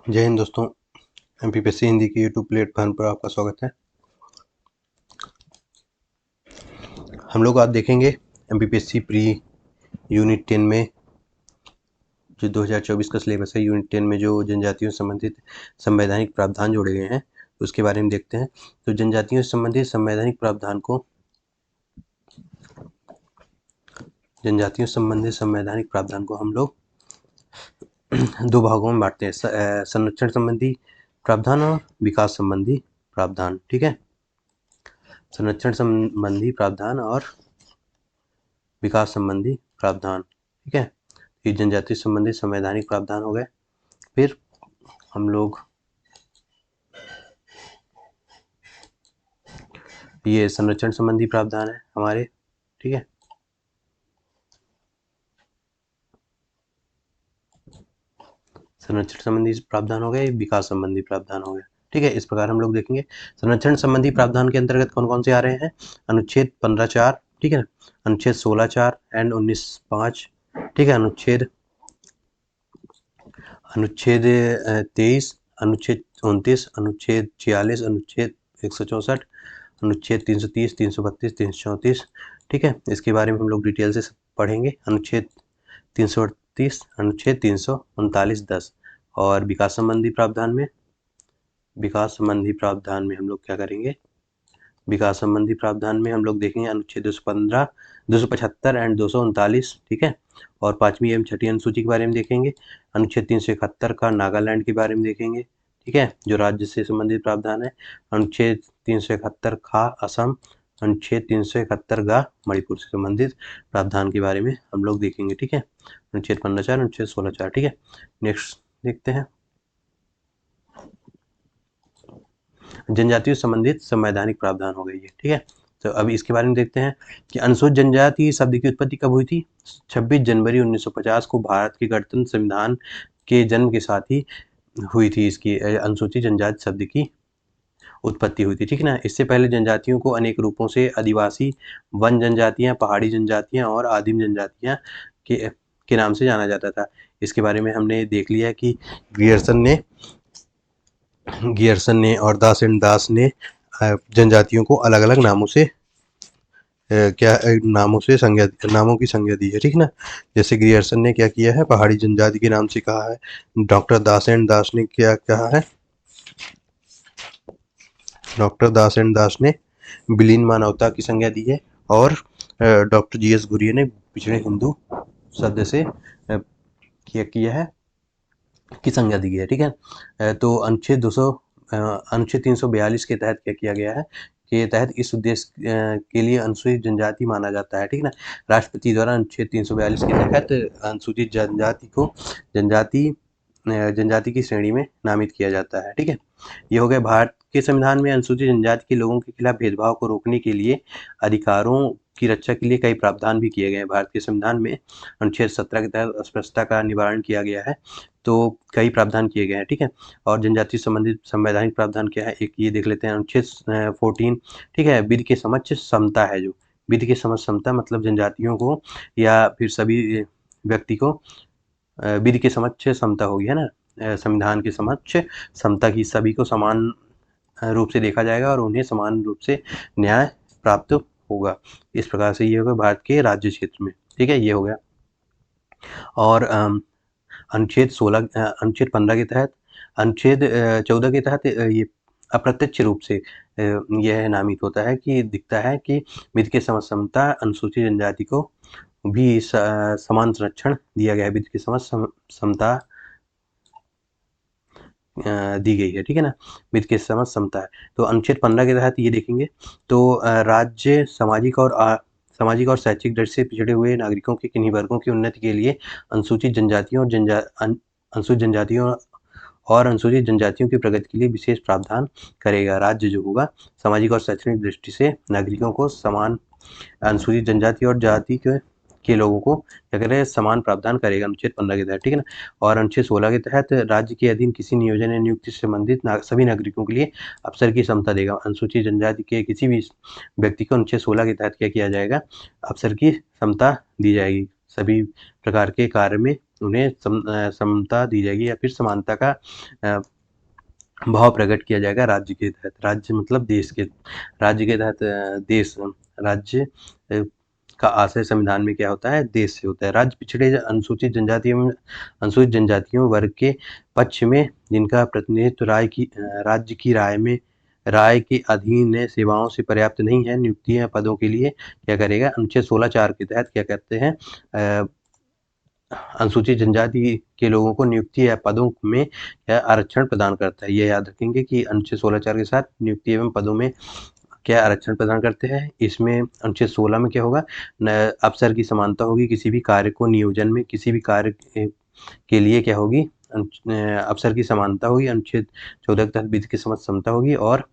जय हिंद दोस्तों। एमपीपीएससी हिंदी के यूट्यूब प्लेटफॉर्म पर आपका स्वागत है। हम लोग आज देखेंगे एमपीपीएससी प्री यूनिट 10 में जो 2024 का सिलेबस है। यूनिट 10 में जो जनजातियों से संबंधित संवैधानिक प्रावधान जोड़े गए हैं उसके बारे में देखते हैं। तो जनजातियों से संबंधित संवैधानिक प्रावधान को हम लोग दो भागों में बांटते हैं, संरक्षण संबंधी प्रावधान और विकास संबंधी प्रावधान। ठीक है, संरक्षण संबंधी प्रावधान और विकास संबंधी प्रावधान। ठीक है, ये जनजाति संबंधी संवैधानिक प्रावधान हो गए। फिर हम लोग ये संरक्षण संबंधी प्रावधान है हमारे। ठीक है, संरक्षण संबंधी प्रावधान हो गए, विकास संबंधी प्रावधान हो गए। ठीक है, इस प्रकार हम लोग देखेंगे संरक्षण संबंधी प्रावधान के अंतर्गत कौन कौन से आ रहे हैं। अनुच्छेद 15(4), ठीक है, अनुच्छेद 16(4) एंड 19(5), ठीक है, अनुच्छेद 23, अनुच्छेद 29, अनुच्छेद 46, अनुच्छेद 164, अनुच्छेद 330, 332, 334। ठीक है, इसके बारे में हम लोग डिटेल से पढ़ेंगे। अनुच्छेद 338, अनुच्छेद 339(10). और विकास संबंधी प्रावधान में हम लोग क्या करेंगे, विकास संबंधी प्रावधान में हम लोग देखेंगे अनुच्छेद 215, 275 एंड 239। ठीक है, और 5वीं एवं 6ठी अनुसूची के बारे में देखेंगे। अनुच्छेद 371 का नागालैंड के बारे में देखेंगे। ठीक है, जो राज्य से संबंधित प्रावधान है। अनुच्छेद 371 खा असम, अनुच्छेद 371 गा मणिपुर से संबंधित प्रावधान के बारे में हम लोग देखेंगे। ठीक है, अनुच्छेद 15(4), अनुच्छेद 16(4). ठीक है, नेक्स्ट देखते हैं जनजातियों संबंधित संवैधानिक प्रावधान हो गई है। ठीक है, तो अभी इसके बारे में देखते हैं कि अनुसूचित जनजाति शब्द की उत्पत्ति कब हुई थी। 26 जनवरी 1950 को भारत के गणतंत्र संविधान के जन्म के साथ ही हुई थी इसकी अनुसूचित जनजाति शब्द की उत्पत्ति हुई थी। ठीक है ना, इससे पहले जनजातियों को अनेक रूपों से आदिवासी, वन जनजातियां, पहाड़ी जनजातियां और आदिम जनजातियां के नाम से जाना जाता था। इसके बारे में हमने देख लिया कि गियर्सन ने और दास एंड दास ने जनजातियों को अलग अलग नामों से नामों की संज्ञा दी है। ठीक ना, जैसे गियर्सन ने क्या किया है, पहाड़ी जनजाति के नाम से कहा है। डॉक्टर दास एंड दास ने क्या कहा है, डॉक्टर दास एंड दास ने विलीन मानवता की संज्ञा दी है। और डॉक्टर जीएस घुरिये ने पिछड़े हिंदू शब्द से किया है की संज्ञा दी है। ठीक है, तो अनुच्छेद 342 के तहत क्या किया गया है, के तहत इस उद्देश्य के लिए अनुसूचित जनजाति माना जाता है। ठीक है ना, राष्ट्रपति द्वारा अनुच्छेद 342 के तहत अनुसूचित जनजाति को जनजाति की श्रेणी में नामित किया जाता है। ठीक है, ये हो गया भारत के संविधान में अनुसूचित जनजाति के लोगों के खिलाफ भेदभाव को रोकने के लिए अधिकारों की रक्षा के लिए कई प्रावधान भी किए गए हैं। भारत के संविधान में अनुच्छेद 17 के तहत अस्पृश्यता का निवारण किया गया है, तो कई प्रावधान किए गए हैं। ठीक है, और जनजाति संबंधित संवैधानिक प्रावधान क्या है, एक ये देख लेते हैं, अनुच्छेद 14। ठीक है, विधि के समक्ष समता है। जो विधि के समक्ष समता मतलब जनजातियों को या फिर सभी व्यक्ति को विधि के समक्ष समता होगी, है ना, संविधान के समक्ष समता की, सभी को समान रूप से देखा जाएगा और उन्हें समान रूप से न्याय प्राप्त होगा। इस प्रकार से ये होगा भारत के राज्य क्षेत्र में। ठीक है, ये हो गया। और अनुच्छेद 15 के तहत, अनुच्छेद 14 के तहत ये अप्रत्यक्ष रूप से यह नामित होता है कि दिखता है कि विधि के समता अनुसूचित जनजाति को भी समान संरक्षण दिया गया है, विधि के समता दी गई है। ठीक है ना, विधि के समता है। तो अनुच्छेद 15 के तहत ये देखेंगे तो राज्य सामाजिक और शैक्षिक दृष्टि से पिछड़े हुए नागरिकों के किन्हीं वर्गों की उन्नति के लिए अनुसूचित जनजातियों और अनुसूचित जनजातियों की प्रगति के लिए विशेष प्रावधान करेगा। राज्य जो होगा सामाजिक और शैक्षणिक दृष्टि से नागरिकों को समान, अनुसूचित जनजाति और जाति के लोगों को क्या करेगा, समान प्रावधान करेगा अनुच्छेद 15 के तहत। ठीक है ना, और अनुच्छेद 16 के तहत राज्य के अधीन किसी नियोजन या नियुक्ति से संबंधित सभी नागरिकों के लिए अवसर की समता देगा। अनुसूचित जनजाति के किसी भी व्यक्ति को अनुच्छेद 16 के तहत क्या किया जाएगा, अवसर की समता दी जाएगी, सभी प्रकार के कार्य में उन्हें समता दी जाएगी या फिर समानता का भाव प्रकट किया जाएगा राज्य के तहत। राज्य मतलब देश के, राज्य के तहत देश, राज्य का आशय संविधान में क्या होता है, देश से होता है। राज्य पिछड़े अनुसूचित जनजातियों वर्ग के पक्ष में जिनका प्रतिनिधित्व राज्य की राय के अधीन है, सेवाओं से पर्याप्त नहीं है, नियुक्तियां पदों के लिए क्या करेगा, अनुच्छेद 16(4) के तहत क्या कहते हैं, अनुसूचित जनजाति के लोगों को नियुक्ति या पदों में क्या आरक्षण प्रदान करता है। ये याद रखेंगे कि अनुच्छेद 16(4) के साथ नियुक्ति एवं पदों में क्या आरक्षण प्रदान करते हैं। इसमें अनुच्छेद 16 में क्या होगा, अफसर की समानता होगी, किसी भी कार्य को नियोजन में किसी भी कार्य के लिए क्या होगी, अफसर की समानता होगी। अनुच्छेद 14 के तहत विधि की समता होगी और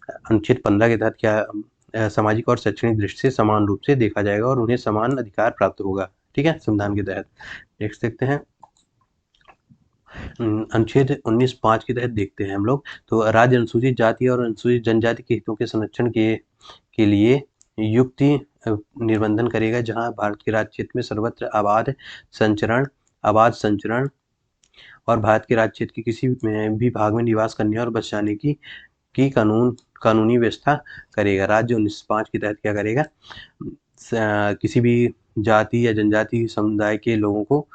अनुच्छेद 15 के तहत क्या सामाजिक और शैक्षणिक दृष्टि से समान रूप से देखा जाएगा और उन्हें समान अधिकार प्राप्त होगा। ठीक है, संविधान के तहत। नेक्स्ट देखते हैं, अनुच्छेद 19(5) के तहत देखते हैं हम लोग। तो राज्य अनुसूचित जाति और अनुसूचित जनजाति के हितों के संरक्षण के लिए युक्ति निर्बंधन करेगा, जहां भारत के राज्य क्षेत्र में सर्वत्र आबाद संचरण और भारत के राज्य क्षेत्र के किसी भी भाग में निवास करने और बस जाने की कानूनी व्यवस्था करेगा। राज्य 19(5) के तहत क्या करेगा, किसी भी जाति या जनजाति समुदाय के लोगों को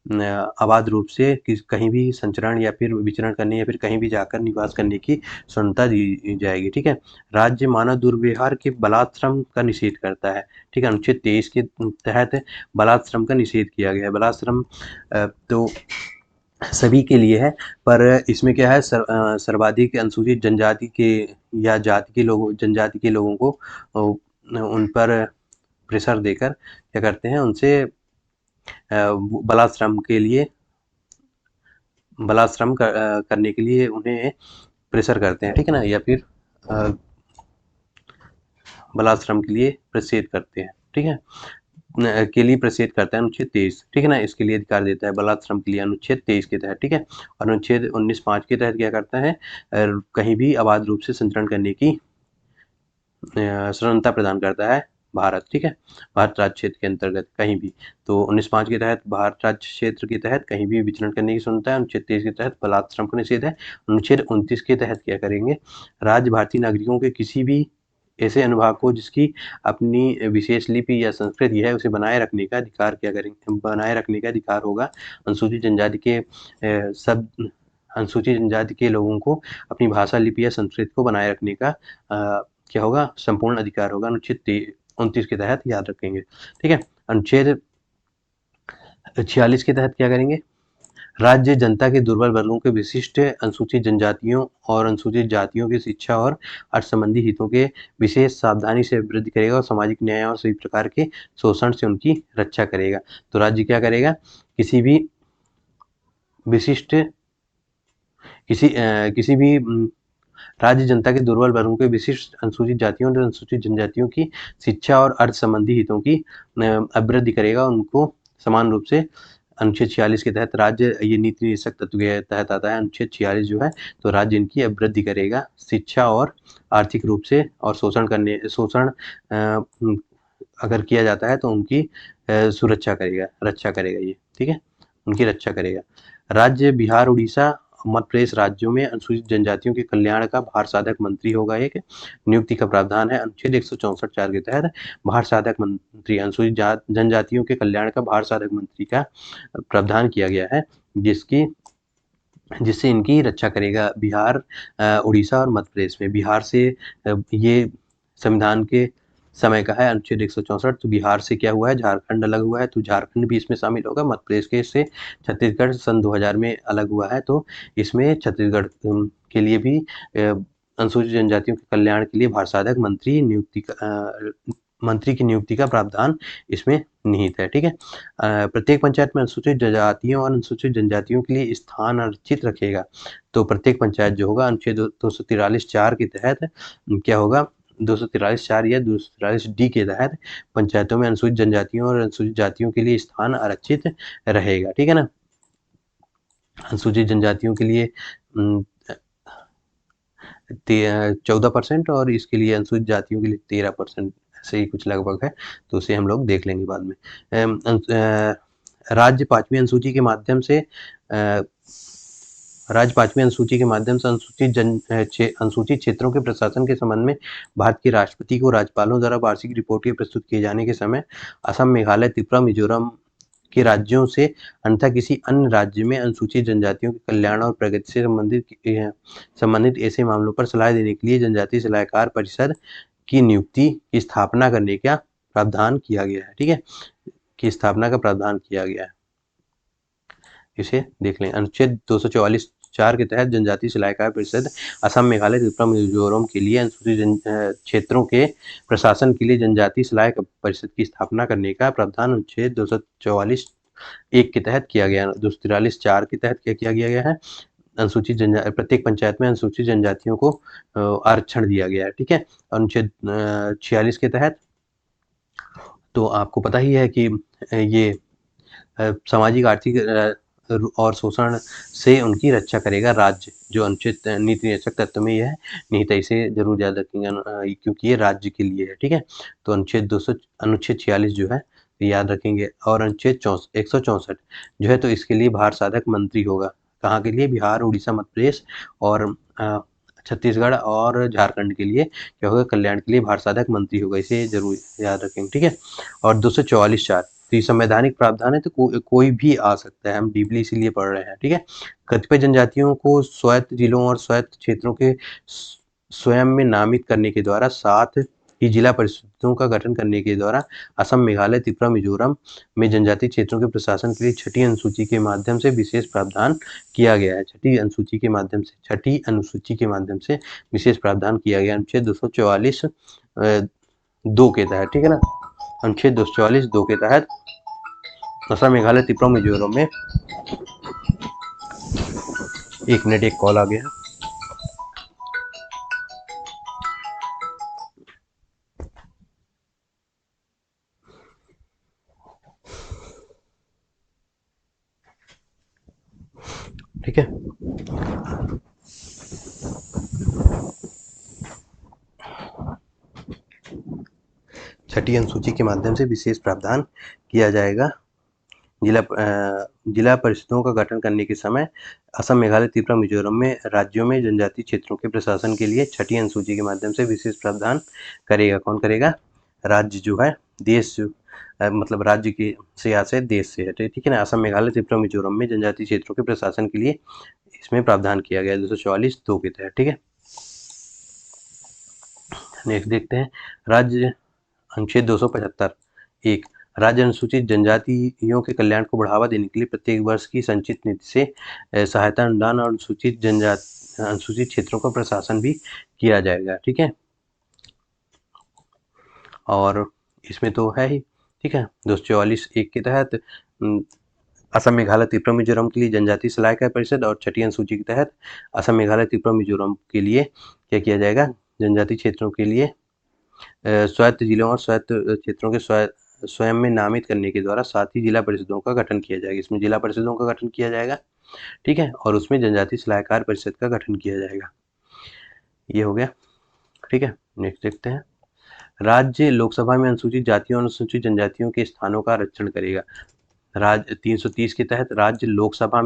आबाद रूप से कहीं भी संचरण या फिर विचरण करने या फिर कहीं भी जाकर निवास करने की स्वतंत्रता दी जाएगी। ठीक है। राज्य मानव दुर्व्यवहार के बलात्श्रम का निषेध करता है। ठीक है, अनुच्छेद 23 के तहत बलात्श्रम का निषेध किया गया है। बलात्श्रम तो सभी के लिए है, पर इसमें क्या है, सर्वाधिक अनुसूचित जनजाति के या जनजाति के लोगों को उन पर प्रेशर देकर क्या करते हैं, उनसे बलात्श्रम करने के लिए उन्हें प्रेशर करते हैं। ठीक है ना, या फिर बलात्श्रम के लिए प्रेषित करते हैं। ठीक है, के लिए प्रेषित करता है अनुच्छेद 23। ठीक है ना, इसके लिए अधिकार देता है बलात्श्रम के लिए अनुच्छेद 23 के तहत। ठीक है, और अनुच्छेद 19(5) के तहत क्या करता है, कहीं भी अबाध रूप से संचरण करने की स्वतंत्रता प्रदान करता है भारत। ठीक है, भारत राज्य क्षेत्र के अंतर्गत कहीं भी। तो 19(5) के तहत भारत राज्य क्षेत्र के तहत कहीं भी विचरण करने की स्वतंत्रता है। अनुच्छेद 23 के तहत बलात्श्रम का निषेध है। अनुच्छेद 29 के तहत क्या करेंगे, राज्य भारतीय नागरिकों के किसी भी ऐसे अनुभाग को जिसकी अपनी विशेष लिपि या संस्कृति है उसे बनाए रखने का अधिकार क्या करेंगे, बनाए रखने का अधिकार होगा। अनुसूचित जनजाति के लोगों को अपनी भाषा, लिपि या संस्कृति को बनाए रखने का क्या होगा, संपूर्ण अधिकार होगा। अनुच्छेद 29 के तहत याद रखेंगे। ठीक है, अनुच्छेद 46 के तहत क्या करेंगे, राज्य जनता के दुर्बल वर्गों के विशिष्ट अनुसूचित जनजातियों और अनुसूचित जातियों की शिक्षा और अर्थ संबंधी हितों के विशेष सावधानी से वृद्धि करेगा और सामाजिक न्याय और सभी प्रकार के शोषण से उनकी रक्षा करेगा। तो राज्य क्या करेगा, किसी भी राज्य जनता के दुर्बल वर्गों के विशिष्ट अनुसूचित जातियों और अनुसूचित जनजातियों की शिक्षा और अर्थ संबंधी हितों की अभिवृद्धि करेगा, उनको समान रूप से। अनुच्छेद 46 के तहत राज्य, ये नीति निदेशक तत्व के तहत आता है अनुच्छेद 46 जो है, तो राज्य इनकी अभिवृद्धि करेगा शिक्षा और आर्थिक रूप से, और शोषण अगर किया जाता है तो उनकी रक्षा करेगा ये। ठीक है, उनकी रक्षा करेगा। राज्य बिहार, उड़ीसा, मध्य प्रदेश राज्यों में अनुसूचित जनजातियों के कल्याण का भार साधक मंत्री होगा। एक नियुक्ति का प्रावधान है अनुच्छेद 164(4) के तहत भार साधक मंत्री, अनुसूचित जनजातियों के कल्याण का भार साधक मंत्री का प्रावधान किया गया है, जिससे इनकी रक्षा करेगा। बिहार, उड़ीसा और मध्य प्रदेश में, बिहार से ये संविधान के समय का है अनुच्छेद 164। तो बिहार से क्या हुआ है, झारखंड अलग हुआ है, तो झारखंड भी इसमें शामिल होगा। मध्य प्रदेश के से छत्तीसगढ़ सन 2000 में अलग हुआ है, तो इसमें छत्तीसगढ़ के लिए भी अनुसूचित जनजातियों के कल्याण के लिए भार साधक मंत्री की नियुक्ति का प्रावधान इसमें निहित है। ठीक है, प्रत्येक पंचायत में अनुसूचित जातियों और अनुसूचित जनजातियों के लिए स्थान आरक्षित रखेगा। तो प्रत्येक पंचायत जो होगा अनुच्छेद 243(4) के तहत क्या होगा, 243(4) या 243(d) के तहत पंचायतों में अनुसूचित जनजातियों और अनुसूचित जातियों के लिए स्थान आरक्षित रहेगा। ठीक है ना, अनुसूचित जनजातियों के लिए 14% और इसके लिए अनुसूचित जातियों के लिए 13%, ऐसे ही कुछ लगभग है, तो उसे हम लोग देख लेंगे बाद में। राज्य पांचवी अनुसूची के माध्यम से अनुसूचित क्षेत्रों के प्रशासन के संबंध में भारत के राष्ट्रपति को राज्यपालों द्वारा वार्षिक रिपोर्ट प्रस्तुत किए जाने के समय असम, मेघालय, त्रिपुरा, मिजोरम के राज्यों से अन्यथा किसी अन्य राज्य में अनुसूचित जनजातियों के कल्याण और प्रगति से संबंधित ऐसे मामलों पर सलाह देने के लिए जनजातीय सलाहकार परिषद की नियुक्ति की स्थापना करने का प्रावधान किया गया है। ठीक है, की स्थापना का प्रावधान किया गया है, इसे देख लें। अनुच्छेद 244(4) के तहत जनजातीय सलाहकार परिषद असम, मेघालय, त्रिपुरा, मिजोरम के लिए अनुसूचित क्षेत्रों के प्रशासन के लिए जनजातीय सलाह परिषद की स्थापना करने का प्रावधान अनुच्छेद 244(1) के तहत किया गया। 243(4) के तहत क्या किया गया है, अनुसूचित प्रत्येक पंचायत में अनुसूचित जनजातियों को आरक्षण दिया गया है। ठीक है, अनुच्छेद 46 के तहत तो आपको पता ही है कि ये सामाजिक, आर्थिक और शोषण से उनकी रक्षा करेगा राज्य, जो अनुच्छेद नीति निदेशक तत्व में यह निहित है। इसे जरूर याद रखेंगे क्योंकि ये राज्य के लिए है। ठीक है, तो अनुच्छेद 46 जो है याद रखेंगे। और अनुच्छेद 164 जो है तो इसके लिए भार साधक मंत्री होगा। कहाँ के लिए? बिहार, उड़ीसा, मध्य प्रदेश और छत्तीसगढ़ और झारखंड के लिए क्या होगा, कल्याण के लिए भार साधक मंत्री होगा। इसे जरूर याद रखेंगे। ठीक है, और 244(4) तो ये संवैधानिक प्रावधान है, तो कोई भी आ सकता है, हम डीपली इसीलिए पढ़ रहे हैं। ठीक है, कतिपय जनजातियों को स्वायत्त जिलों और स्वायत्त क्षेत्रों के स्वयं में नामित करने के द्वारा, साथ ही जिला परिषदों का गठन करने के द्वारा असम, मेघालय, त्रिपुरा, मिजोरम में जनजातीय क्षेत्रों के प्रशासन के लिए छठी अनुसूची के माध्यम से विशेष प्रावधान किया गया है। छठी अनुसूची के माध्यम से विशेष प्रावधान किया गया अनुच्छेद 244(2) के तहत। ठीक है ना, अनुच्छेद 244(2) के तहत असम, मेघालय, त्रिपुरा, मिजोरम में। एक मिनट, एक कॉल आ गया। ठीक है, छठी अनुसूची के माध्यम से विशेष प्रावधान किया जाएगा जिला परिषदों का गठन करने के समय असम, मेघालय, त्रिपुरा, मिजोरम में राज्यों में जनजातीय क्षेत्रों के प्रशासन के लिए छठी अनुसूची के माध्यम से विशेष प्रावधान करेगा। कौन करेगा? राज्य जो है, देश मतलब राज्य की से या से देश से है। ठीक है ना, असम, मेघालय, त्रिपुरा, मिजोरम में जनजातीय क्षेत्रों के प्रशासन के लिए इसमें प्रावधान किया गया 244(2) के तहत। ठीक है, नेक्स्ट देखते हैं राज्य अनुच्छेद 275(1) राज्य अनुसूचित जनजातियों के कल्याण को बढ़ावा देने के लिए प्रत्येक वर्ष की संचित निधि से सहायता अनुदान और अनुसूचित क्षेत्रों का प्रशासन भी किया जाएगा। ठीक है, और इसमें तो है ही। ठीक है, 244(1) के तहत असम, मेघालय, त्रिपुरा, मिजोरम के लिए जनजातीय सलाहकार परिषद और छठी अनुसूची के तहत असम, मेघालय, त्रिपुरा, मिजोरम के लिए क्या किया जाएगा, जनजातीय क्षेत्रों के लिए स्वायत्त जिलों और स्वायत्त क्षेत्रों के स्वयं में नामित करने के द्वारा साथ ही जिला परिषदों का गठन किया जाएगा। इसमें जिला परिषदों का गठन किया जाएगा। ठीक है, और उसमें जनजातीय सलाहकार परिषद का गठन किया जाएगा। ये हो गया। ठीक है, नेक्स्ट देखते हैं राज्य लोकसभा में अनुसूचित जातियों और अनुसूचित जनजातियों के स्थानों का आरक्षण करेगा। राज्य 330 के तहत राज्य लोकसभा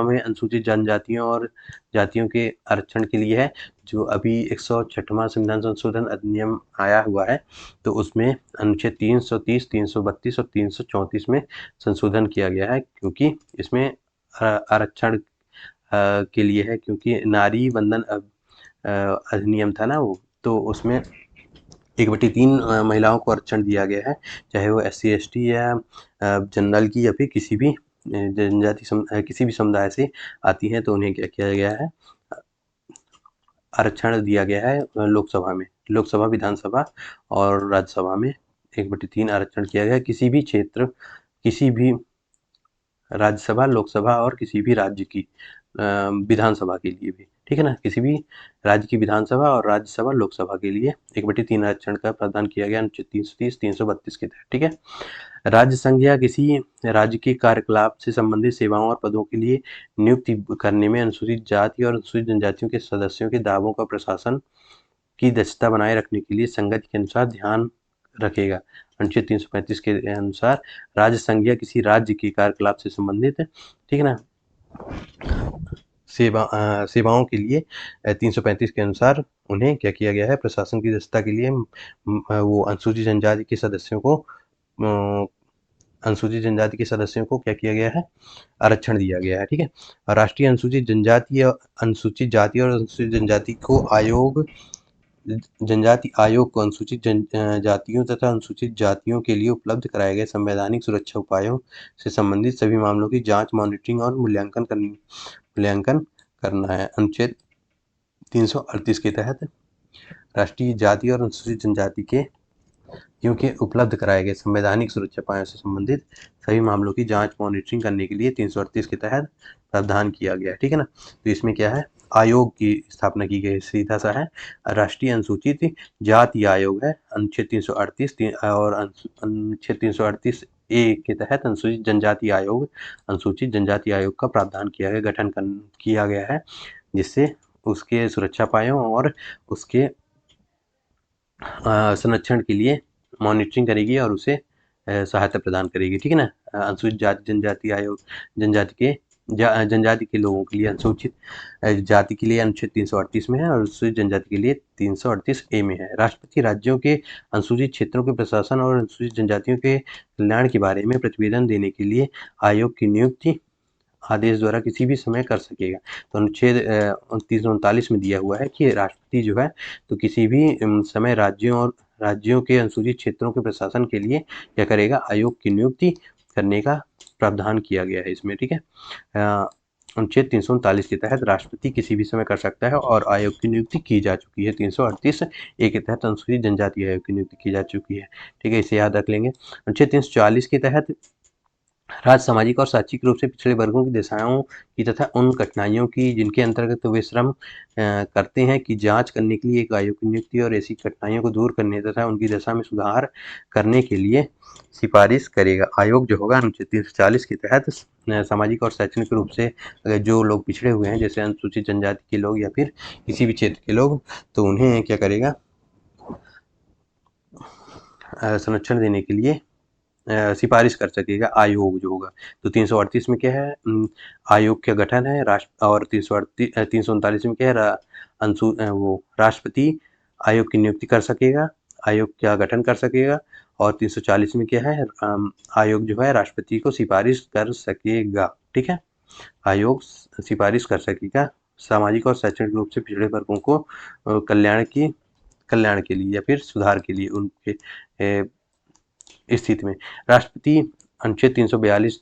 में अनुसूचित जनजातियों और जातियों के आरक्षण के लिए है, जो अभी 106वां संविधान संशोधन अधिनियम आया हुआ है, तो उसमें अनुच्छेद 330, 332 और 334 में संशोधन किया गया है, क्योंकि इसमें आरक्षण के लिए है, क्योंकि नारी बंधन अधिनियम था ना वो, तो उसमें 1/3 महिलाओं को आरक्षण दिया गया है, चाहे वो SC ST या जनरल की या फिर किसी भी जनजाति किसी भी समुदाय से आती हैं, तो उन्हें क्या किया गया है, आरक्षण दिया गया है लोकसभा में। लोकसभा, विधानसभा और राज्यसभा में 1/3 आरक्षण किया गया है। किसी भी क्षेत्र, किसी भी राज्यसभा, लोकसभा और किसी भी राज्य की विधानसभा के लिए भी। ठीक है ना, किसी भी राज्य की विधानसभा और राज्यसभा, लोकसभा के लिए 1/3 आरक्षण का प्रावधान किया गया अनुच्छेद 330, 332 के तहत। ठीक है, राज्य संघ या किसी राज्य के कार्यकलाप से संबंधित सेवाओं और पदों के लिए नियुक्ति करने में अनुसूचित जाति और अनुसूचित जनजातियों के सदस्यों के दावों का प्रशासन की दक्षता बनाए रखने के लिए संगति के अनुसार ध्यान रखेगा। अनुच्छेद 335 के अनुसार राज्य संघ या किसी राज्य के कार्यकलाप से संबंधित, ठीक है ना, सेवाओं के लिए 335 के अनुसार उन्हें क्या किया गया है, प्रशासन की दक्षता के लिए वो अनुसूचित जनजाति के सदस्यों को क्या किया गया है, आरक्षण दिया गया है, ठीक है। राष्ट्रीय अनुसूचित जाति और अनुसूचित जनजाति को जनजाति आयोग को अनुसूचित जातियों तथा अनुसूचित जातियों के लिए उपलब्ध कराए गए संवैधानिक सुरक्षा उपायों से संबंधित सभी मामलों की जांच, मॉनिटरिंग और मूल्यांकन करना है। अनुच्छेद 338 के तहत राष्ट्रीय जाति और अनुसूचित जनजाति के क्योंकि उपलब्ध कराए गए संवैधानिक सुरक्षा उपायों से संबंधित सभी मामलों की जांच, मॉनिटरिंग करने के लिए 338 के तहत प्रावधान किया गया है, ठीक है ना। तो इसमें क्या है, आयोग की स्थापना की गई, सीधा सा है, राष्ट्रीय अनुसूचित जाति आयोग है, अनुच्छेद 338 और अनुच्छेद 338 ए के तहत अनुसूचित जनजाति आयोग का प्रावधान किया गया, गठन किया गया है, जिससे उसके सुरक्षा उपायों और उसके संरक्षण के लिए मॉनिटरिंग करेगी और उसे सहायता प्रदान करेगी, ठीक है ना। अनुसूचित जाति जनजाति आयोग जनजाति के लोगों के लिए, अनुसूचित जाति के लिए अनुच्छेद 338 में है और अनुसूचित जनजाति के लिए 338 ए में है। राष्ट्रपति राज्यों के अनुसूचित क्षेत्रों के प्रशासन और अनुसूचित जनजातियों के कल्याण के बारे में प्रतिवेदन देने के लिए आयोग की नियुक्ति आदेश द्वारा किसी भी समय कर सकेगा। तो अनुच्छेद 339 में दिया हुआ है कि राष्ट्रपति जो है तो किसी भी समय राज्यों के अनुसूचित क्षेत्रों के प्रशासन के लिए क्या करेगा, आयोग की नियुक्ति करने का प्रावधान किया गया है इसमें, ठीक है। अनुच्छेद 339 के तहत राष्ट्रपति किसी भी समय कर सकता है और आयोग की नियुक्ति की जा चुकी है। 338 ए के तहत अनुसूचित जनजाति आयोग की नियुक्ति की जा चुकी है, ठीक है, इसे याद रख लेंगे। अनुच्छेद 340 के तहत राज्य सामाजिक और शैक्षिक रूप से पिछड़े वर्गों की दशाओं की तथा उन कठिनाइयों की जिनके अंतर्गत वे श्रम करते हैं की जांच करने के लिए एक आयोग की नियुक्ति और ऐसी कठिनाइयों को दूर करने तथा उनकी दशा में सुधार करने के लिए सिफारिश करेगा। आयोग जो होगा अनुच्छेद 340 के तहत सामाजिक और शैक्षणिक रूप से जो लोग पिछड़े हुए हैं, जैसे अनुसूचित जनजाति के लोग या फिर किसी भी क्षेत्र के लोग, तो उन्हें क्या करेगा, संरक्षण देने के लिए सिफारिश कर सकेगा आयोग जो होगा। तो 338 में क्या है, आयोग का गठन है, और 339 में क्या है, राष्ट्रपति आयोग की नियुक्ति कर सकेगा, आयोग का गठन कर सकेगा, और 340 में क्या है, आयोग जो है राष्ट्रपति को सिफारिश कर सकेगा, ठीक है। आयोग सिफारिश कर सकेगा सामाजिक और शैक्षणिक रूप से पिछड़े वर्गों को कल्याण के लिए या फिर सुधार के लिए उनके स्थिति में। राष्ट्रपति अनुच्छेद 342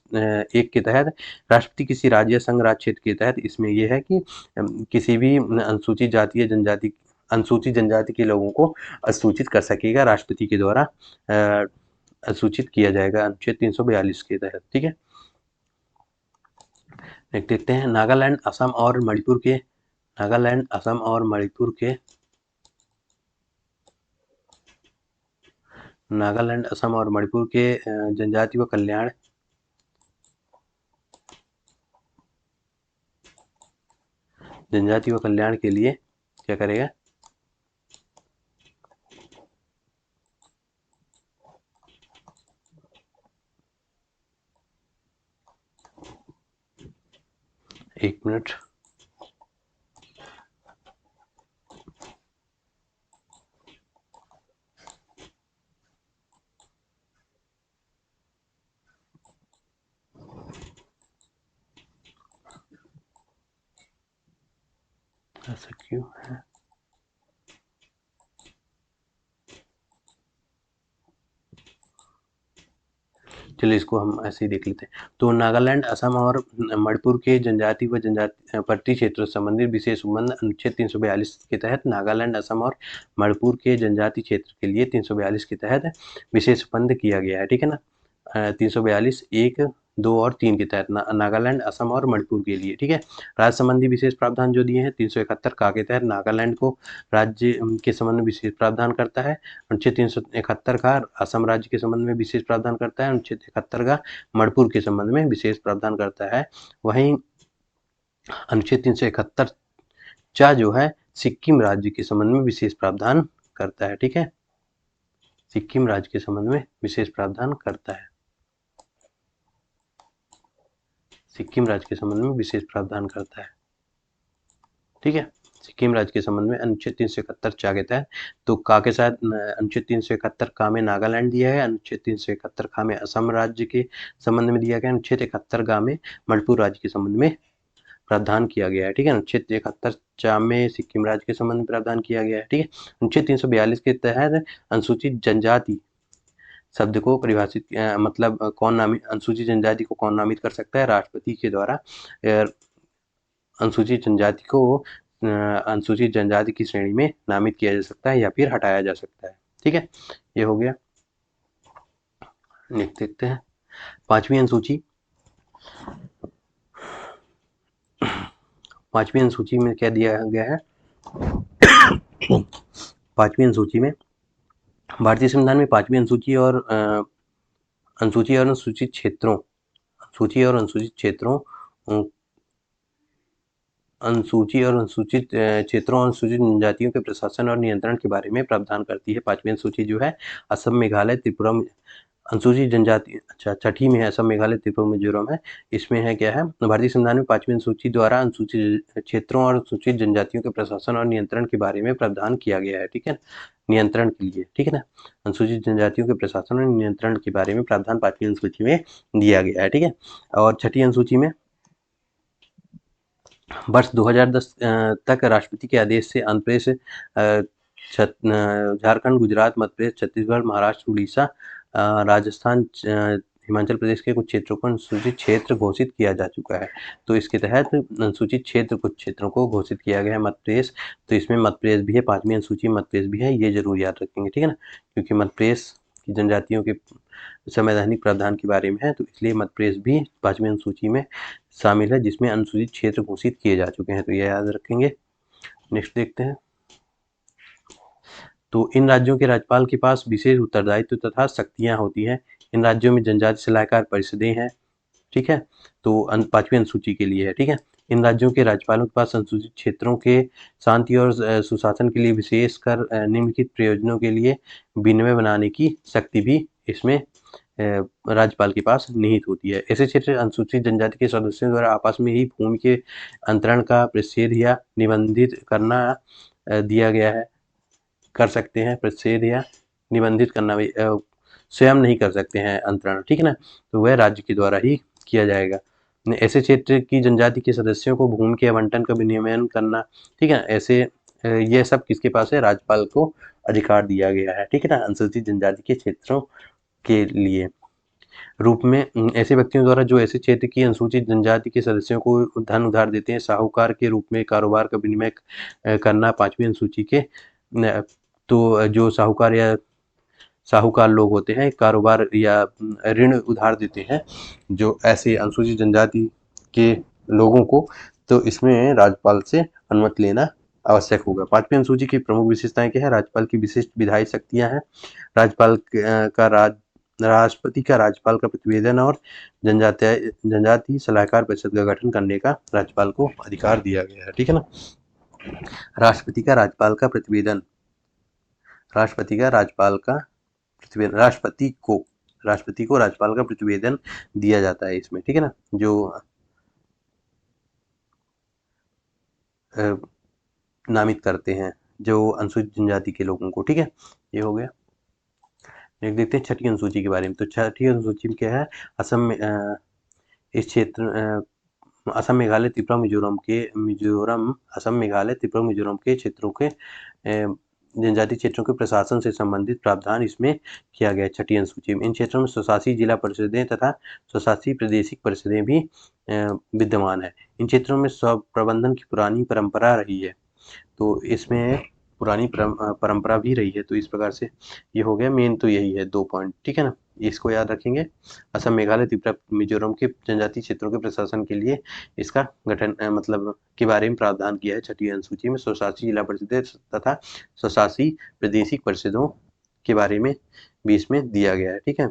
एक के तहत राष्ट्रपति किसी राज्य संघ राज्य क्षेत्र के तहत, इसमें यह है कि किसी भी अनुसूचित जनजाति के लोगों को सूचित कर सकेगा, राष्ट्रपति के द्वारा सूचित किया जाएगा अनुच्छेद 342 के तहत, ठीक है। देखते हैं नागालैंड, असम और मणिपुर के नागालैंड, असम और मणिपुर के जनजाति व कल्याण के लिए क्या करेगा, एक मिनट, ऐसा क्यों है। चलिए इसको हम ऐसे ही देख लेते हैं। तो नागालैंड, असम और मणिपुर के जनजाति व जनजाति क्षेत्रों से संबंधित विशेष संबंध अनुच्छेद 342 के तहत नागालैंड, असम और मणिपुर के जनजाति क्षेत्र के लिए 342 के तहत विशेष संबंध किया गया है, ठीक है ना। 342 1, 2 और 3 के तहत नागालैंड, असम और मणिपुर के लिए, ठीक है। राज्य संबंधी विशेष प्रावधान जो दिए हैं 371 का के तहत नागालैंड को राज्य के संबंध में विशेष प्रावधान करता है, अनुच्छेद 371 का असम राज्य के संबंध में विशेष प्रावधान करता है, अनुच्छेद 71 का मणिपुर के संबंध में विशेष प्रावधान करता है। वहीं अनुच्छेद 371 जो है सिक्किम राज्य के संबंध में विशेष प्रावधान करता है, ठीक है। सिक्किम राज्य के संबंध में विशेष प्रावधान करता है। सिक्किम राज्य के संबंध में विशेष प्रावधान करता है। ठीक है, सिक्किम राज्य के संबंध में अनुच्छेद 371 क्या कहता है, तो का के साथ अनुच्छेद 371 का में नागालैंड दिया है, अनुच्छेद 371 का में असम राज्य के संबंध में दिया गया, अनुच्छेद 71 का में मणिपुर राज्य के संबंध में प्रावधान किया गया है। ठीक है, अनुच्छेद 71 चा में सिक्किम राज्य के संबंध में प्रावधान किया गया है। ठीक है, अनुच्छेद 342 के तहत अनुसूचित जनजाति शब्द को परिभाषित मतलब कौन नामित, अनुसूचित जनजाति को कौन नामित कर सकता है, राष्ट्रपति के द्वारा अनुसूचित जनजाति को अनुसूचित जनजाति की श्रेणी में नामित किया जा सकता है या फिर हटाया जा सकता है। ठीक है, ये हो गया। नेक्स्ट देखते हैं पांचवी अनुसूची। पांचवी अनुसूची में क्या दिया गया है, पांचवी अनुसूची में भारतीय संविधान में पांचवी अनुसूची और अनुसूचित क्षेत्रों, सूची और अनुसूचित क्षेत्रों, अनुसूची और अनुसूचित क्षेत्रों और अनुसूचित जनजातियों के प्रशासन और नियंत्रण के बारे में प्रावधान करती है। पांचवी अनुसूची जो है असम, मेघालय, त्रिपुरा, अनुसूचित जनजाति, अच्छा छठी में है असम, मेघालय, त्रिपुरा, मिजोरम है। इसमें है क्या है, भारतीय संविधान में पांचवी अनुसूची द्वारा अनुसूचित क्षेत्रों और अनुसूचित जनजातियों के प्रशासन और नियंत्रण के बारे में प्रावधान किया गया है। ठीक है, नियंत्रण के लिए, ठीक है ना, अनुसूचित जनजातियों के प्रशासन और नियंत्रण के बारे में प्रावधान पांचवी अनुसूची में दिया गया है। ठीक है, और छठी अनुसूची में वर्ष 2010 तक राष्ट्रपति के आदेश से आंध्र प्रदेश, झारखंड, गुजरात, मध्य प्रदेश, छत्तीसगढ़, महाराष्ट्र, उड़ीसा, राजस्थान, हिमाचल प्रदेश के कुछ क्षेत्रों को अनुसूचित क्षेत्र घोषित किया जा चुका है। तो इसके तहत अनुसूचित क्षेत्र कुछ क्षेत्रों को घोषित किया गया है। मध्य प्रदेश, तो इसमें मध्य प्रदेश भी है, पांचवी अनुसूची मध्य प्रदेश भी है, ये जरूर याद रखेंगे। ठीक है ना, क्योंकि मध्य प्रदेश की जनजातियों के संवैधानिक प्रावधान के बारे में है, तो इसलिए मध्य प्रदेश भी पांचवी अनुसूची में शामिल है, जिसमें अनुसूचित क्षेत्र घोषित किए जा चुके हैं, तो ये याद रखेंगे। नेक्स्ट देखते हैं, तो इन राज्यों के राज्यपाल के पास विशेष उत्तरदायित्व तथा शक्तियां होती हैं। इन राज्यों में जनजाति सलाहकार परिषदें हैं। ठीक है, तो पांचवी अनुसूची के लिए है। ठीक है, इन राज्यों के राज्यपालों के पास अनुसूचित क्षेत्रों के शांति और सुशासन के लिए विशेषकर निम्नलिखित प्रयोजनों के लिए विनिमय बनाने की शक्ति भी इसमें राज्यपाल के पास निहित होती है। ऐसे क्षेत्र अनुसूचित जनजाति के सदस्यों द्वारा आपस में ही भूमि के अंतरण का प्रतिषेध या निबंधित करना दिया गया है, कर सकते हैं। प्रतिषेध या निबंधित करना स्वयं नहीं कर सकते हैं अंतरण। ठीक है ना, तो वह राज्य के द्वारा ही किया जाएगा। ऐसे क्षेत्र की जनजाति के सदस्यों को भूमि के आवंटन का विनियमन करना, ठीक है, ऐसे ये सब किसके पास है, राज्यपाल को अधिकार दिया गया है। ठीक है ना, अनुसूचित जनजाति के क्षेत्रों के लिए रूप में ऐसे व्यक्तियों द्वारा जो ऐसे क्षेत्र की अनुसूचित जनजाति के सदस्यों को धन उधार देते हैं, साहूकार के रूप में कारोबार का विनिमय करना पांचवी अनुसूची के, तो जो साहूकार लोग होते हैं, कारोबार या ऋण उधार देते हैं जो ऐसे अनुसूचित जनजाति के लोगों को, तो इसमें राज्यपाल से अनुमति लेना आवश्यक होगा। पांचवी अनुसूची की प्रमुख विशेषताएं क्या है, राज्यपाल की विशिष्ट विधायी शक्तियां हैं, राज्यपाल का राष्ट्रपति का राज्यपाल का प्रतिवेदन और जनजाति सलाहकार परिषद का गठन करने का राज्यपाल को अधिकार दिया गया है। ठीक है ना, राष्ट्रपति का राज्यपाल का प्रतिवेदन, राष्ट्रपति का राज्यपाल का प्रतिवेदन, राष्ट्रपति को राज्यपाल का प्रतिवेदन दिया जाता है इसमें। ठीक है ना, जो नामित करते हैं जो अनुसूचित जनजाति के लोगों को। ठीक है, ये हो गया। एक देखते हैं छठी अनुसूची के बारे में। तो छठी अनुसूची में क्या है, असम में इस क्षेत्र असम, मेघालय, त्रिपुरा, असम, मेघालय, त्रिपुरा, मिजोरम के क्षेत्रों के जनजाति क्षेत्रों के प्रशासन से संबंधित प्रावधान इसमें किया गया है छठी अनुसूची में। इन क्षेत्रों में स्वशासी जिला परिषदें तथा स्वशासी प्रादेशिक परिषदें भी विद्यमान है। इन क्षेत्रों में स्वप्रबंधन की पुरानी परंपरा रही है, तो इसमें पुरानी परंपरा भी रही है। तो इस प्रकार से ये हो गया, मेन तो यही है 2 पॉइंट। ठीक है ना, इसको याद रखेंगे। असम, मेघालय, त्रिपुरा, मिजोरम के जनजातीय क्षेत्रों के प्रशासन के लिए इसका गठन मतलब के बारे में प्रावधान किया है छठी अनुसूची में। स्वशासी जिला परिषदें तथा स्वशासी प्रादेशिक परिषदों के बारे में भी इसमें दिया गया है। ठीक है,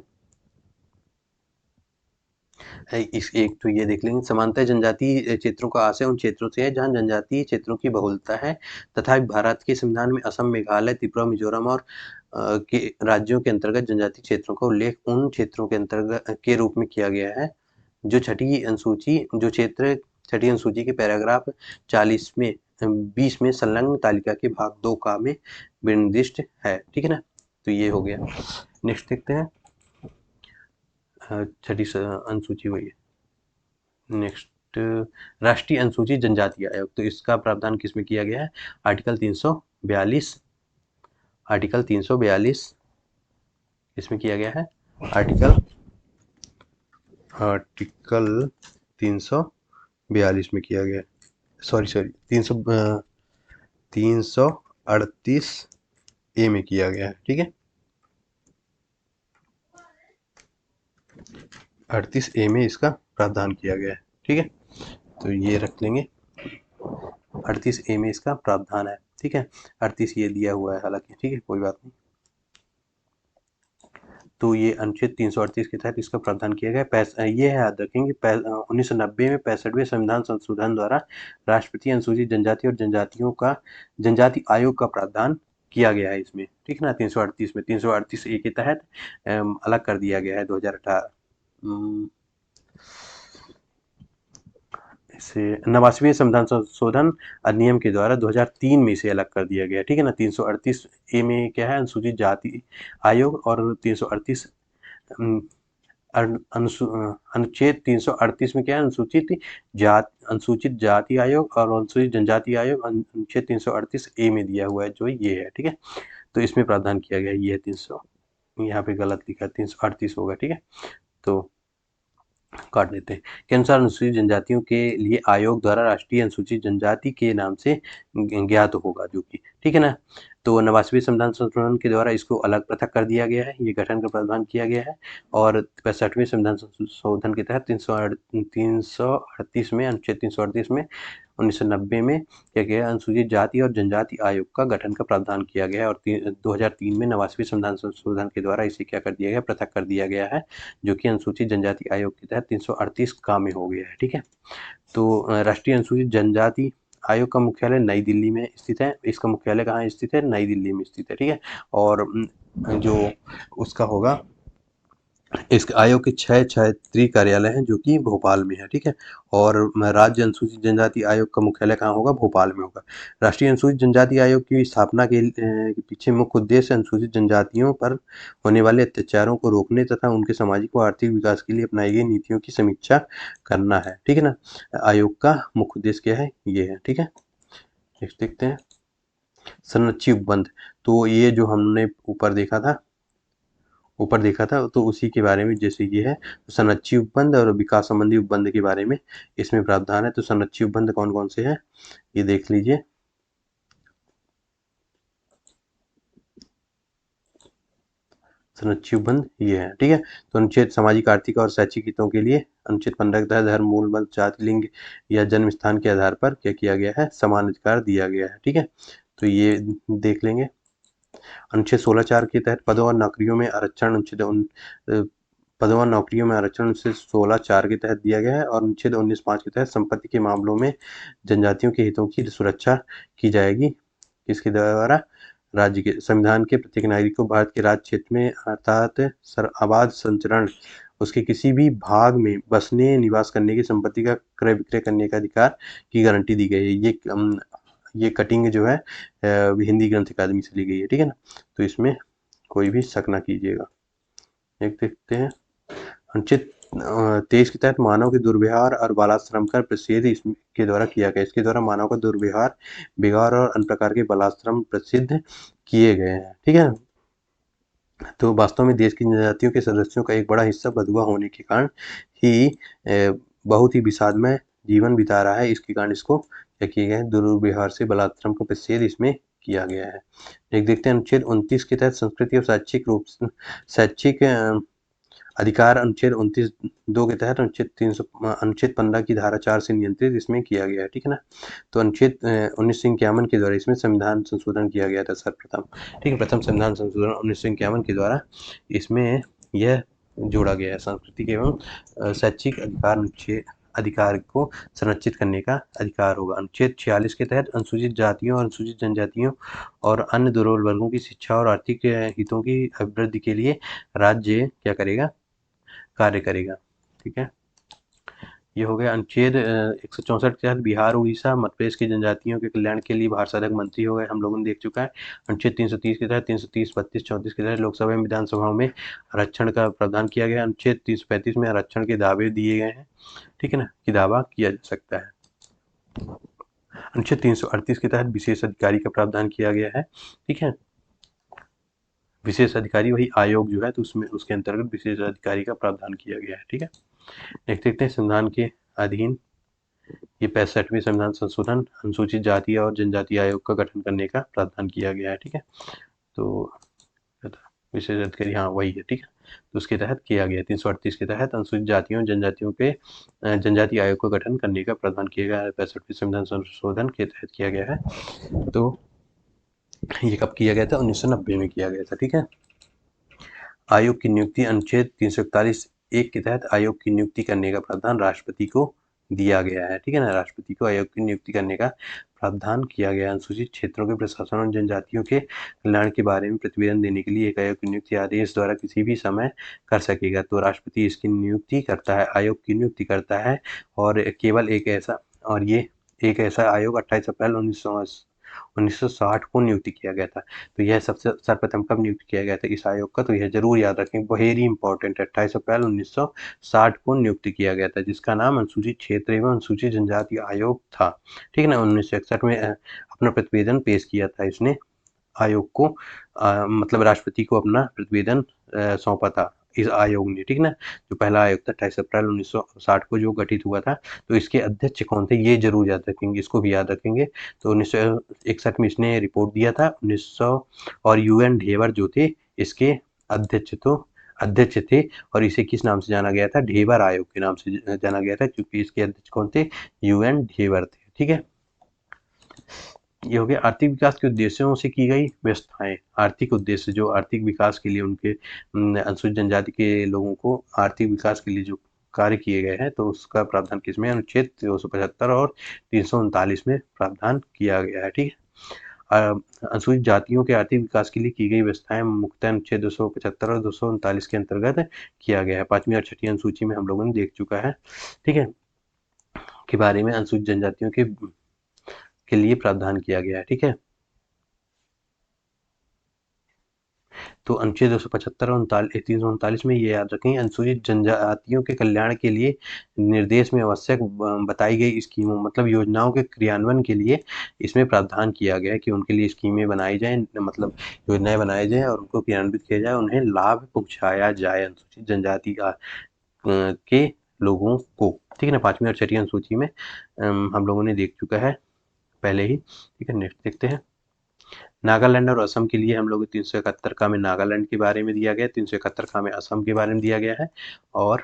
इस एक तो ये देख लेंगे, समानतः जनजातीय क्षेत्रों का आशय उन क्षेत्रों से है जहाँ जनजातीय क्षेत्रों की बहुलता है तथा भारत के संविधान में असम, मेघालय, त्रिपुरा, मिजोरम और के राज्यों के अंतर्गत जनजातीय क्षेत्रों का उल्लेख उन क्षेत्रों के अंतर्गत के रूप में किया गया है जो छठी अनुसूची के पैराग्राफ 40 में 20 में संलग्न तालिका के भाग 2 का में निर्दिष्ट है। ठीक है ना, तो ये हो गया। नेक्स्ट देखते हैं, छठी अनुसूची वही है। नेक्स्ट, राष्ट्रीय अनुसूचित जनजाति आयोग, तो इसका प्रावधान किसमें किया गया है? आर्टिकल 342, आर्टिकल 342 इसमें किया गया है। आर्टिकल 342 में किया गया है। सॉरी 338 ए में किया गया है। ठीक है, 38 ए में इसका प्रावधान किया गया है। ठीक है, तो ये रख लेंगे, 38 ए में इसका प्रावधान है। ठीक है, 38 ये दिया हुआ है हालांकि, ठीक है, कोई बात नहीं। तो ये अनुच्छेद 338 के तहत इसका प्रावधान किया गया। ये याद रखेंगे 1990 में 65वें संविधान संशोधन द्वारा राष्ट्रपति अनुसूचित जनजाति और जनजाति आयोग का प्रावधान किया गया है इसमें। ठीक है ना, 338 में 338 ए के तहत अलग कर दिया गया है 2018 से 89वें संविधान संशोधन अधिनियम के द्वारा 2003 में इसे अलग कर दिया गया। ठीक है ना, 338 ए में क्या है? अनुसूचित जाति आयोग, और 338 अनुच्छेद 338 में क्या है? अनुसूचित जाति आयोग और अनुसूचित जनजाति आयोग अनुच्छेद 338 ए में दिया हुआ है, जो ये है। ठीक है, तो इसमें प्रावधान किया गया ये है 300, यहाँ पे गलत लिखा है, 338 होगा। ठीक है, तो काट देते हैं। के अनुसार अनुसूचित जनजातियों के लिए आयोग द्वारा राष्ट्रीय अनुसूचित जनजाति के नाम से ज्ञात होगा, जो कि ठीक है ना। तो 89वें संविधान संशोधन के द्वारा इसको अलग पृथक कर दिया गया है, ये गठन का प्रावधान किया गया है। और 65वें संविधान संशोधन के तहत 338 में अनुच्छेद 338 में 1990 में क्या गया? अनुसूचित जाति और जनजाति आयोग का गठन का प्रावधान किया गया है। और 2003 में 89वें संविधान संशोधन के द्वारा इसे क्या कर दिया गया? पृथक कर दिया गया है, जो कि अनुसूचित जनजाति आयोग के तहत 338 का में हो गया है। ठीक है, तो राष्ट्रीय अनुसूचित जनजाति आयोग का मुख्यालय नई दिल्ली में स्थित है। इसका मुख्यालय कहाँ स्थित है? नई दिल्ली में स्थित है। ठीक है, और जो उसका होगा, इस आयोग के 6 क्षेत्रीय कार्यालय हैं जो कि भोपाल में है। ठीक है, और राज्य अनुसूचित जनजाति आयोग का मुख्यालय कहाँ होगा? भोपाल में होगा। राष्ट्रीय अनुसूचित जनजाति आयोग की स्थापना के पीछे मुख्य उद्देश्य अनुसूचित जनजातियों पर होने वाले अत्याचारों को रोकने तथा उनके सामाजिक व आर्थिक विकास के लिए अपनाई गई नीतियों की समीक्षा करना है। ठीक है ना, आयोग का मुख्य उद्देश्य क्या है? ये है। ठीक है, नेक्स्ट देखते हैं, संरक्षी उपबंध। तो ये जो हमने ऊपर देखा था तो उसी के बारे में, जैसे ये है संरक्षी उपबंध और विकास संबंधी उपबंध के बारे में इसमें प्रावधान है। तो संरक्षी उपबंध कौन कौन से हैं ये देख लीजिए। संरक्षी उपबंध ये है। ठीक है, तो अनुच्छेद सामाजिक, आर्थिक और शैक्षिक हितों के लिए अनुच्छेद 15 के तहत धर्म, मूल मत, जाति, लिंग या जन्म स्थान के आधार पर क्या किया गया है? समान अधिकार दिया गया है। ठीक है, तो ये देख लेंगे। अनुच्छेद 16(4) के तहत पदों और नौकरियों में आरक्षण अनुच्छेद 16(4) के तहत दिया गया है। और अनुच्छेद 19(5) के तहत संपत्ति के मामलों में जनजातियों के हितों की सुरक्षा की जाएगी। किसके द्वारा? राज्य के संविधान के प्रत्येक नागरिक को भारत के राज्य क्षेत्र में अर्थात आबाद संचरण उसके किसी भी भाग में बसने, निवास करने की, संपत्ति का क्रय विक्रय करने का अधिकार की गारंटी दी गई है। ये कटिंग जो है हिंदी ग्रंथ अकादमी से ली गई है। ठीक है ना, तो इसमें कोई भी शक ना कीजिएगा। एक देखते हैं, अनुच्छेद 23 के तहत मानव के दुर्व्यवहार और बालाश्रम का प्रतिषेध इसके द्वारा किया गया। इसके द्वारा मानव का दुर्व्यवहार, बिगाड़ और अन्य प्रकार के बालाश्रम प्रसिद्ध किए गए हैं। ठीक है, तो वास्तव में देश की जनजातियों के सदस्यों का एक बड़ा हिस्सा बधुआ होने के कारण ही बहुत ही विषादमय जीवन बिता रहा है। इसके कारण इसको क्या किया गया है? दुर्व्यवहार से बलात्कार का प्रतिषेध इसमें किया गया है। एक देखते हैं, अनुच्छेद 29 के तहत संस्कृति और शैक्षिक अधिकार अनुच्छेद 29(2) के तहत अनुच्छेद 15 की धारा 4 से नियंत्रित इसमें किया गया है। ठीक है ना, तो अनुच्छेद 1951 के द्वारा इसमें संविधान संशोधन किया गया था सर्वप्रथम। ठीक है, प्रथम संविधान संशोधन 1951 के द्वारा इसमें यह जोड़ा गया है। सांस्कृतिक एवं शैक्षिक अधिकार को संरक्षित करने का अधिकार होगा। अनुच्छेद 46 के तहत अनुसूचित जातियों और अनुसूचित जनजातियों और अन्य दुर्बल वर्गों की शिक्षा और आर्थिक हितों की अभिवृद्धि के लिए राज्य क्या करेगा, कार्य करेगा। ठीक है, ये हो गया। अनुच्छेद 164 के तहत बिहार उड़ीसा मध्य प्रदेश की जनजातियों के कल्याण के लिए भारत साधक मंत्री हो गए, हम लोगों ने देख चुका है। अनुच्छेद 330 के तहत 330, 32, 34 के तहत लोकसभा एवं विधानसभाओं में आरक्षण का प्रावधान किया गया। अनुच्छेद 335 में आरक्षण के दावे दिए गए हैं, ठीक है ना, कि दावा किया जा सकता है। अनुच्छेद 338 के तहत विशेष अधिकारी का प्रावधान किया गया है। ठीक है, विशेष अधिकारी वही आयोग जो है, तो उसमें उसके अंतर्गत विशेष अधिकारी का प्रावधान किया गया है। ठीक है, देखते हैं संविधान के अधीन ये 65वें संविधान संशोधन अनुसूचित जाति और जनजाति आयोग का गठन करने का प्रावधान किया गया है। ठीक है, तो विशेष अधिकारी, हाँ वही है। ठीक है, तो उसके तहत किया गया। 338 के तहत अनुसूचित जातियों जनजातियों के जनजाति आयोग का गठन करने का प्रावधान किया गया है, 65वें संविधान संशोधन के तहत किया गया है। तो ये कब किया गया था? 1990 में किया गया था। ठीक है, आयोग की नियुक्ति अनुच्छेद 341 1 के तहत आयोग की नियुक्ति करने का प्रावधान राष्ट्रपति को दिया गया है। ठीक है ना, राष्ट्रपति को आयोग की नियुक्ति करने का प्रावधान किया गया। अनुसूचित क्षेत्रों के प्रशासन और जनजातियों के कल्याण के बारे में प्रतिवेदन देने के लिए एक आयोग की नियुक्ति आदेश द्वारा किसी भी समय कर सकेगा। तो राष्ट्रपति इसकी नियुक्ति करता है, आयोग की नियुक्ति करता है। और केवल एक ऐसा, और ये एक ऐसा आयोग 28 अप्रैल 1960 को नियुक्ति किया गया था। तो यह सबसे सर्वप्रथम कब नियुक्त किया गया था इस आयोग का? तो यह जरूर याद रखें, वेरी इंपॉर्टेंट। 28 अप्रैल 1960 को नियुक्त किया गया था, जिसका नाम अनुसूचित क्षेत्र एवं अनुसूचित जनजाति आयोग था। ठीक है ना, 1961 में अपना प्रतिवेदन पेश किया था इसने आयोग को, मतलब राष्ट्रपति को अपना प्रतिवेदन सौंपा था इस आयोग ने। ठीक ना, जो पहला आयोग था 28 अप्रैल 1960 को जो गठित हुआ था, तो इसके अध्यक्ष कौन थे ये जरूर याद रखेंगे, इसको भी याद रखेंगे। तो 1961 में इसने रिपोर्ट दिया था। 1900 और UN ढेबर जो थे इसके अध्यक्ष थे, और इसे किस नाम से जाना गया था? ढेबर आयोग के नाम से जाना गया था, क्योंकि इसके अध्यक्ष कौन थे? UN ढेबर थे। ठीक है, ये हो गया आर्थिक विकास के उद्देश्यों से की गई व्यवस्थाएं। आर्थिक उद्देश्य, जो आर्थिक विकास के लिए उनके अनुसूचित जनजाति के लोगों को आर्थिक विकास के लिए जो कार्य किए गए हैं, तो उसका प्रावधान किसमें? अनुच्छेद 275 और 339 में प्रावधान किया गया है। ठीक है, अनुसूचित जातियों के आर्थिक विकास के लिए की गई व्यवस्थाएं मुख्यतः अनुच्छेद 275 और 239 के अंतर्गत किया गया है। 5वीं और 6वीं अनुसूची में हम लोगों ने देख चुका है। ठीक है, के बारे में अनुसूचित जनजातियों के लिए प्रावधान किया गया है। ठीक है, तो अनुच्छेद 275 और 339 में ये याद रखें, अनुसूचित जनजातियों के कल्याण के लिए निर्देश में आवश्यक बताई गई स्कीमों, मतलब योजनाओं के क्रियान्वयन के लिए इसमें प्रावधान किया गया है कि उनके लिए स्कीमें बनाई जाए, मतलब योजनाएं बनाई जाए और उनको क्रियान्वित किया जाए, उन्हें लाभ पहुंचाया जाए अनुसूचित जनजाति के लोगों को। ठीक है ना, 5वीं और 6वीं अनुसूची में हम लोगों ने देख चुका है पहले ही। ठीक है, नेक्स्ट देखते हैं। नागालैंड और असम के लिए हम लोग 371 का में नागालैंड के बारे में दिया गया, 371 का में असम के बारे में दिया गया है, और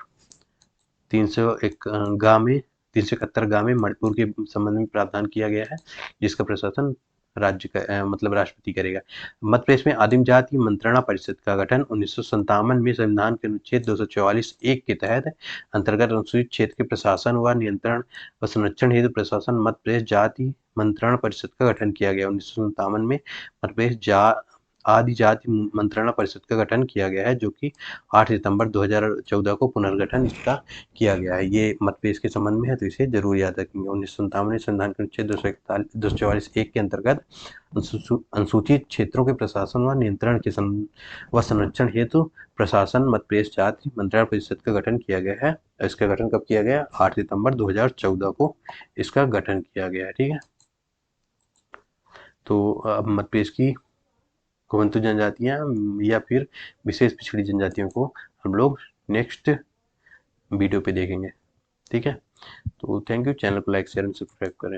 301 गा में 371 गा में मणिपुर के संबंध में प्रावधान किया गया है, जिसका प्रशासन राज्य का मतलब राष्ट्रपति करेगा। मध्य प्रदेश में आदिम जाति मंत्रणा परिषद का गठन 1957 में संविधान के अनुच्छेद 244(1) के तहत अंतर्गत अनुसूचित क्षेत्र के प्रशासन व नियंत्रण व संरक्षण हेतु प्रशासन मध्य प्रदेश जाति मंत्रणा परिषद का गठन किया गया। 1957 में मध्य प्रदेश आदि जाति मंत्रणा परिषद का गठन किया गया है, जो कि 8 सितंबर 2014 को पुनर्गठन इसका किया गया है। ये मध्य प्रदेश के संबंध में है, तो इसे जरूर याद रखेंगे। 1957 में संविधान के अनुच्छेद 244(1) के अंतर्गत अनुसूचित क्षेत्रों के प्रशासन व नियंत्रण के व संरक्षण हेतु प्रशासन मध्य प्रदेश जाति मंत्रणा परिषद का गठन किया गया है। इसका गठन कब किया गया? 8 सितंबर 2014 को इसका गठन किया गया है। ठीक है, तो अब मध्य प्रदेश की गोवंतु जनजातियां या फिर विशेष पिछड़ी जनजातियों को हम लोग नेक्स्ट वीडियो पे देखेंगे। ठीक है, तो थैंक यू। चैनल को लाइक शेयर एंड सब्सक्राइब करें।